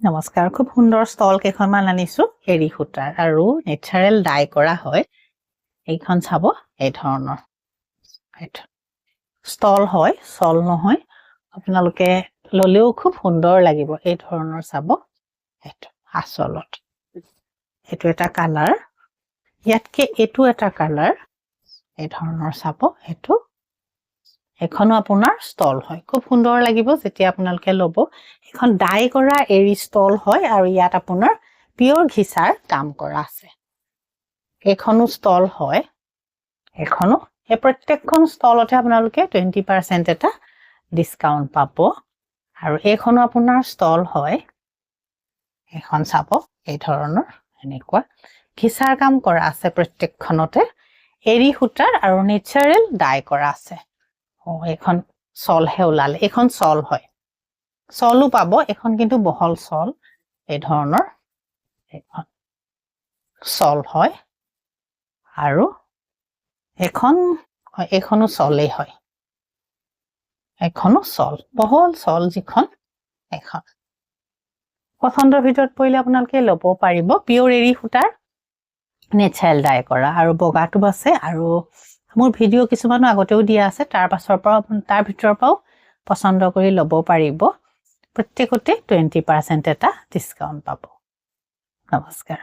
নমস্কাৰ খুব সুন্দৰ ষ্টল কেইখনমান আনিছো এৰি সূতাৰ আৰু নেচাৰেল ডাই কৰা হয় এইখন চাব এই ধৰণৰ ষ্টল হয় সল নহয় আপোনালোকে ললেও খুব সুন্দৰ লাগিব এই ধৰণৰ চাব এইটো আসলত এটো এটা কালাৰ ইয়াতকে এটো এটা কালাৰ এই ধৰণৰ চাব এটো এখনো আপোনাৰ ষ্টল হয় খুব সুন্দৰ লাগিব যেতিয়া আপোনালোকে ল'ব এখন ডাই কৰা এৰি ষ্টল হয় আৰু ইয়াত আপোনাৰ পিওৰ ঘিচাৰ কাম কৰা আছে এখনো ষ্টল হয় এখনো এই প্ৰত্যেকখন ষ্টলতে আপোনালোকে 20% এটা ডিসকাউন্ট পাব আৰু এখনো আপোনাৰ ষ্টল হয় এখন চাব এই ধৰণৰ এনেকুৱা ঘিচাৰ কাম কৰা আছে প্ৰত্যেকখনতে এৰি সূতাৰ আৰু নেচাৰেল ডাই কৰা আছে এখন সল হে ওলালে এখন সল হয় সলও পাব এখন কিন্তু বহল সল এই ধৰণৰ এখন সল হয় আৰু এখনো সলেই হয় এখনো সল বহল সল যিখন এখন পছন্দৰ ভিতৰত পৰিলে আপোনালোকে ল'ব পাৰিব পিওৰ এৰি সূতাৰ নেচাৰেল ডাই কৰা আৰু বগাটো আছে আৰু মোৰ ভিডিও কিছুমানো আগতেও দিয়া আছে তাৰ ভিতৰৰ পৰাও পছন্দ কৰি ল'ব পাৰিব প্ৰত্যেকতে 20% এটা ডিসকাউন্ট পাব নমস্কাৰ